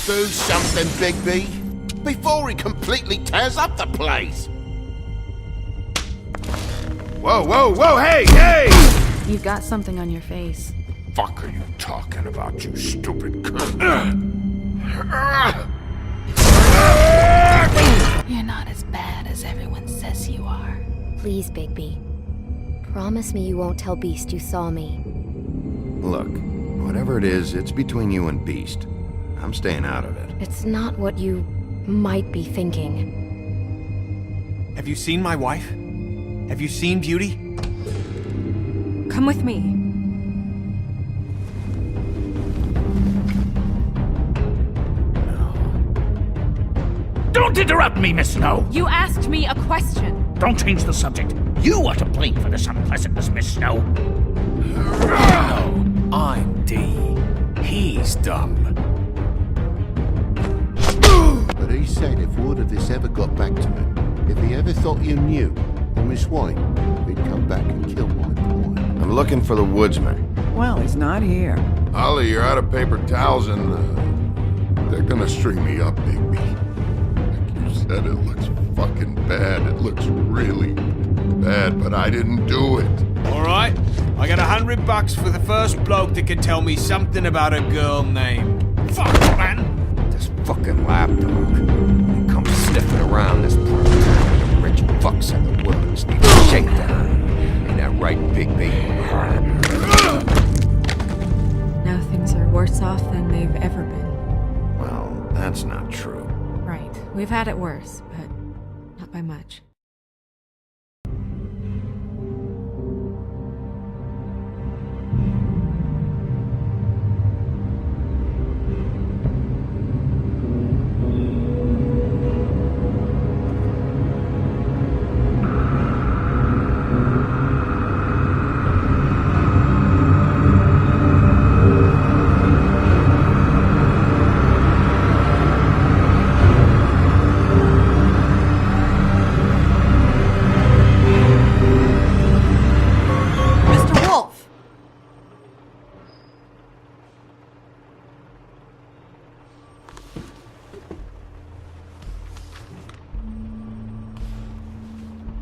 Do something, Bigby, before he completely tears up the place. Whoa, whoa, whoa, hey, hey! You've got something on your face. Fuck are you talking about, you stupid cunt? You're not as bad as everyone says you are. Please, Bigby. Promise me you won't tell Beast you saw me. Look, whatever it is, it's between you and Beast. I'm staying out of it. It's not what you might be thinking. Have you seen my wife? Have you seen Beauty? Come with me. Don't interrupt me, Miss Snow! You asked me a question. Don't change the subject. You are to blame for this unpleasantness, Miss Snow. No, I'm D. He's dumb. But he said if word of this ever got back to him, if he ever thought you knew, or Miss White, he'd come back and kill my boy. I'm looking for the woodsman. Well, he's not here. Ollie, you're out of paper towels and, they're gonna string me up, Bigby. Like you said, it looks fucking bad. It looks really bad, but I didn't do it. Alright, I got $100 for the first bloke that can tell me something about a girl named... Fuck, man! This fucking lapdog. He comes sniffing around this part. The rich fucks in the woods need a shakedown. Ain't that right, Bigby? Now things are worse off than they've ever been. Well, that's not true. Right. We've had it worse, but not by much.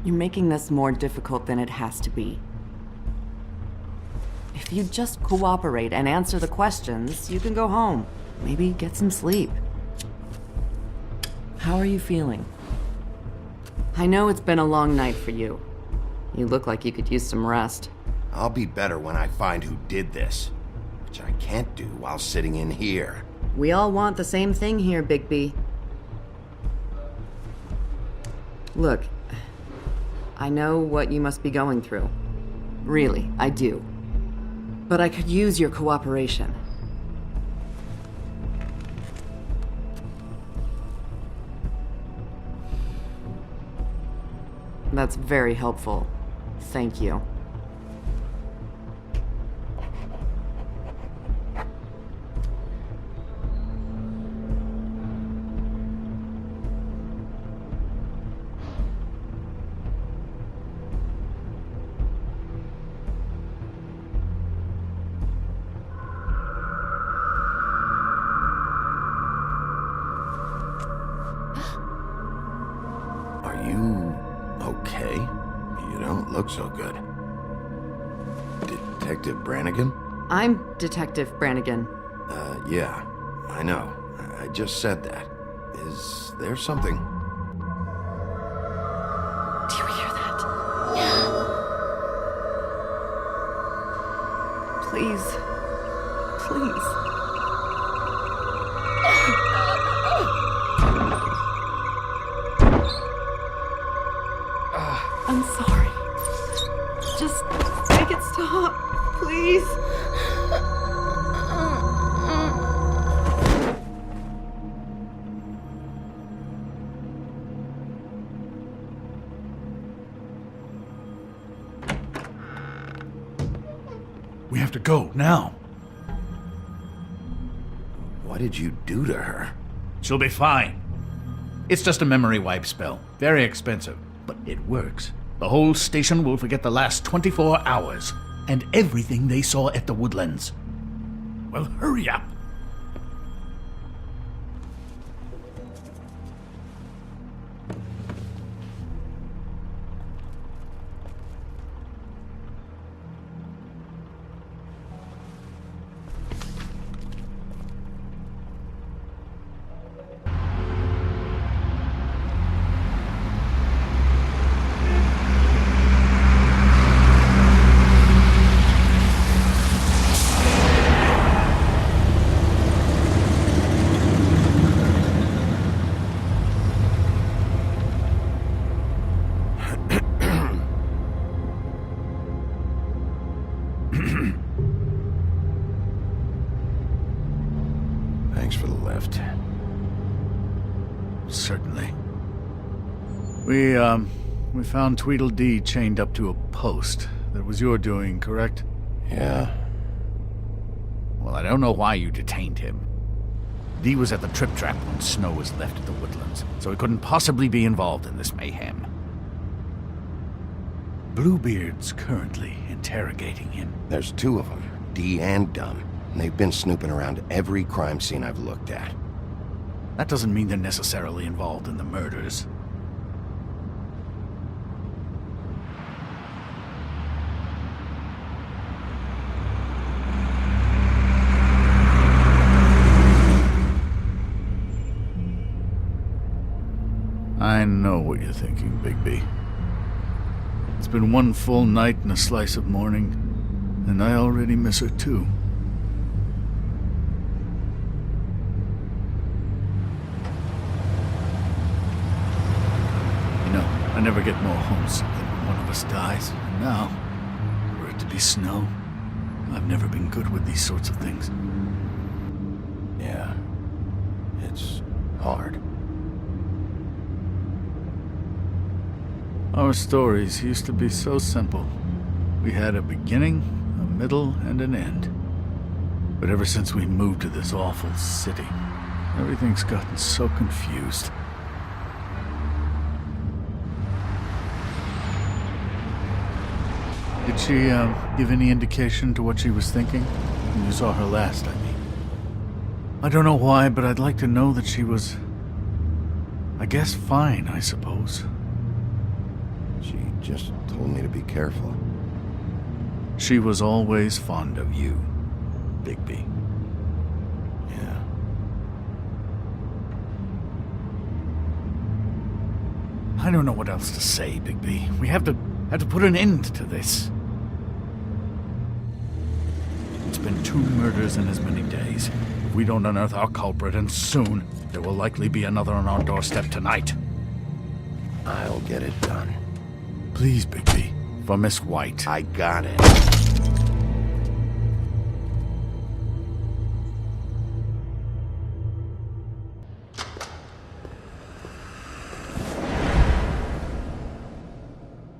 You're making this more difficult than it has to be. If you just cooperate and answer the questions, you can go home. Maybe get some sleep. How are you feeling? I know it's been a long night for you. You look like you could use some rest. I'll be better when I find who did this, which I can't do while sitting in here. We all want the same thing here, Bigby. Look, I know what you must be going through. Really, I do. But I could use your cooperation. That's very helpful. Thank you. Are you okay? You don't look so good. Detective Brannigan? I'm Detective Brannigan. Yeah, I know. I just said that. Is there something? Do you hear that? Please. Please. I'm sorry. Just make it stop, please. We have to go, now. What did you do to her? She'll be fine. It's just a memory wipe spell. Very expensive, but it works. The whole station will forget the last 24 hours, and everything they saw at the Woodlands. Well, hurry up. that? Certainly. We found Tweedledee chained up to a post. That was your doing, correct? Yeah. Well, I don't know why you detained him. Dee was at the Trip Trap when Snow was left at the Woodlands, so he couldn't possibly be involved in this mayhem. Bluebeard's currently interrogating him. There's two of them, Dee and Dunn. And they've been snooping around every crime scene I've looked at. That doesn't mean they're necessarily involved in the murders. I know what you're thinking, Bigby. It's been one full night and a slice of morning, and I already miss her too. You know, I never get more homesick than when one of us dies, and now, for it to be Snow, I've never been good with these sorts of things. Yeah. It's hard. Our stories used to be so simple. We had a beginning, a middle, and an end. But ever since we moved to this awful city, everything's gotten so confused. Did she, give any indication to what she was thinking? When you saw her last, I mean. I don't know why, but I'd like to know that she was... I guess fine, I suppose. She just told me to be careful. She was always fond of you, Bigby. Yeah. I don't know what else to say, Bigby. We have to put an end to this. It's been 2 murders in as many days. If we don't unearth our culprit, and soon, there will likely be another on our doorstep tonight. I'll get it done. Please, Bigby. For Miss White. I got it.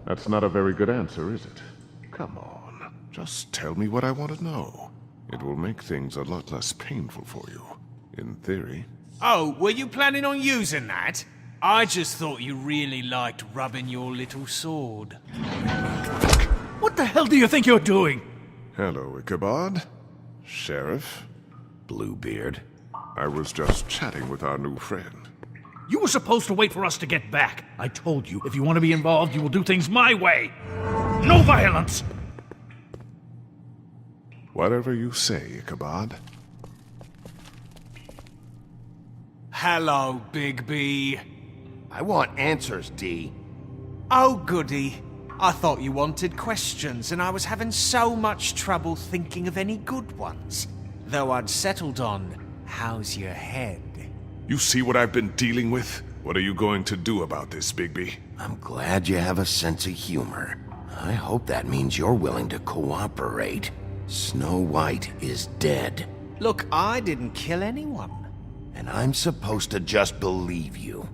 That's not a very good answer, is it? Come on. Just tell me what I want to know. It will make things a lot less painful for you. In theory. Oh, were you planning on using that? I just thought you really liked rubbing your little sword. What the hell do you think you're doing? Hello, Ichabod. Sheriff. Bluebeard. I was just chatting with our new friend. You were supposed to wait for us to get back. I told you, if you want to be involved, you will do things my way. No violence! Whatever you say, Ichabod. Hello, Bigby. I want answers, Dee. Oh, goody. I thought you wanted questions, and I was having so much trouble thinking of any good ones. Though I'd settled on, how's your head? You see what I've been dealing with? What are you going to do about this, Bigby? I'm glad you have a sense of humor. I hope that means you're willing to cooperate. Snow White is dead. Look, I didn't kill anyone. And I'm supposed to just believe you.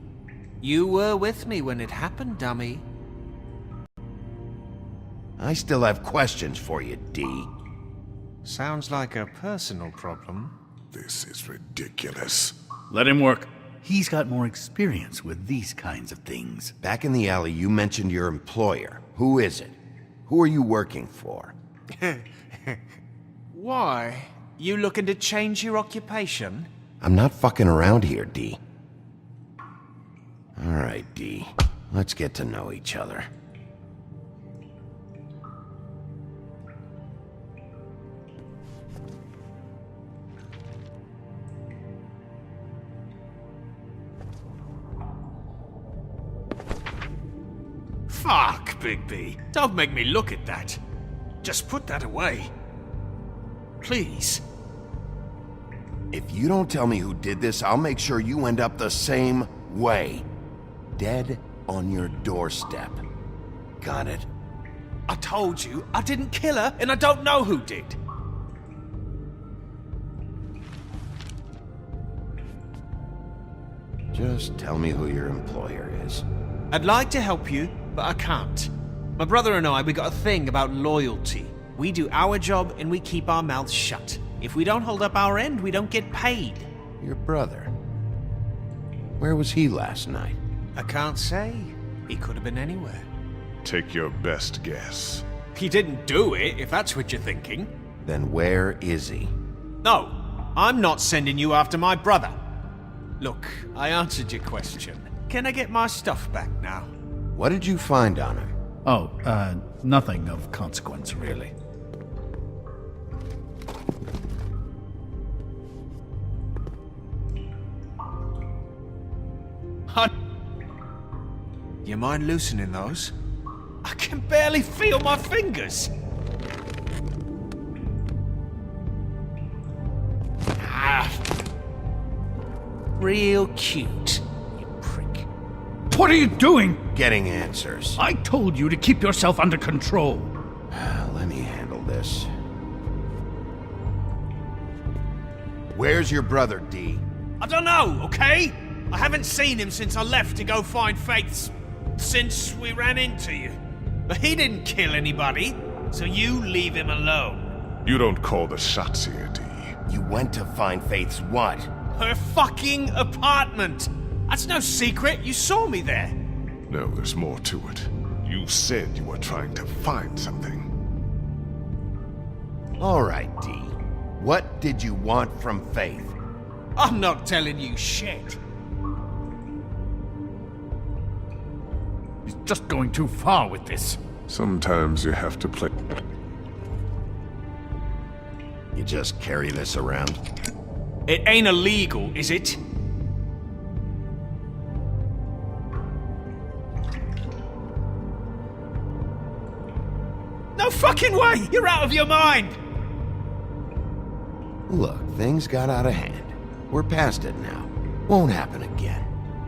You were with me when it happened, dummy. I still have questions for you, Dee. Sounds like a personal problem. This is ridiculous. Let him work. He's got more experience with these kinds of things. Back in the alley, you mentioned your employer. Who is it? Who are you working for? Why? You looking to change your occupation? I'm not fucking around here, Dee. All right, Dee. Let's get to know each other. Fuck, Bigby. Don't make me look at that. Just put that away. Please. If you don't tell me who did this, I'll make sure you end up the same way. Dead on your doorstep. Got it? I told you, I didn't kill her, and I don't know who did. Just tell me who your employer is. I'd like to help you, but I can't. My brother and I, we got a thing about loyalty. We do our job and we keep our mouths shut. If we don't hold up our end, we don't get paid. Your brother? Where was he last night? I can't say. He could have been anywhere. Take your best guess. He didn't do it, if that's what you're thinking. Then where is he? No, I'm not sending you after my brother. Look, I answered your question. Can I get my stuff back now? What did you find on him? Oh, nothing of consequence, really. You mind loosening those? I can barely feel my fingers. Real cute, you prick. What are you doing? Getting answers. I told you to keep yourself under control. Let me handle this. Where's your brother, D? I don't know, okay? I haven't seen him since I left to go find since we ran into you. But he didn't kill anybody, so you leave him alone. You don't call the shots here, D. You went to find Faith's what? Her fucking apartment. That's no secret. You saw me there. No, there's more to it. You said you were trying to find something. All right, D. What did you want from Faith? I'm not telling you shit. He's just going too far with this. Sometimes you have to play. You just carry this around? It ain't illegal, is it? No fucking way! You're out of your mind! Look, things got out of hand. We're past it now. Won't happen again.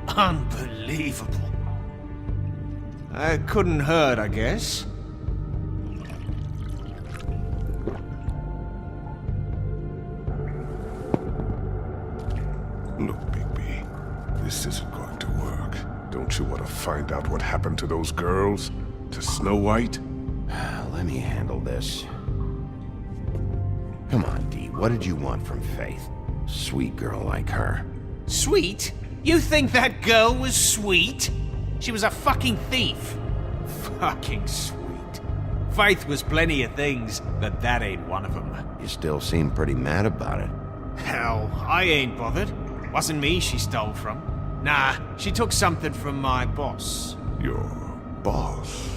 Unbelievable. It couldn't hurt, I guess. Look, Bigby, this isn't going to work. Don't you want to find out what happened to those girls? To Snow White? Let me handle this. Come on, D. What did you want from Faith? Sweet girl like her. Sweet? You think that girl was sweet? She was a fucking thief. Fucking sweet. Faith was plenty of things, but that ain't one of them. You still seem pretty mad about it. Hell, I ain't bothered. Wasn't me she stole from. Nah, she took something from my boss. Your boss?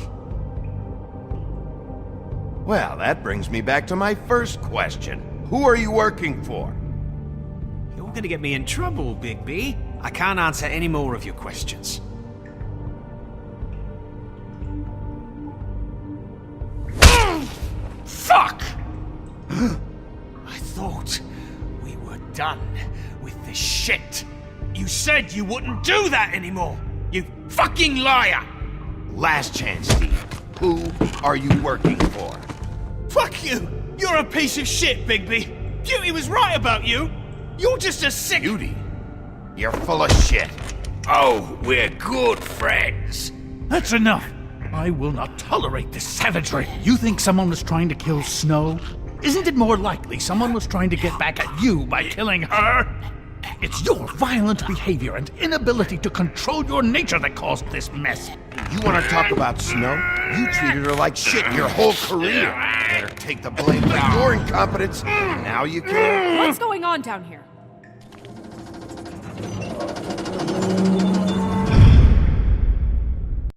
Well, that brings me back to my first question. Who are you working for? You're gonna get me in trouble, Bigby. I can't answer any more of your questions. Fuck! I thought we were done with this shit. You said you wouldn't do that anymore. You fucking liar! Last chance, Steve. Who are you working for? Fuck you! You're a piece of shit, Bigby. Beauty was right about you. You're just a sick... Beauty? You're full of shit. Oh, we're good friends. That's enough. I will not tolerate this savagery. You think someone was trying to kill Snow? Isn't it more likely someone was trying to get back at you by killing her? It's your violent behavior and inability to control your nature that caused this mess. You want to talk about Snow? You treated her like shit your whole career. Better take the blame for your incompetence. Now you can. What's going on down here?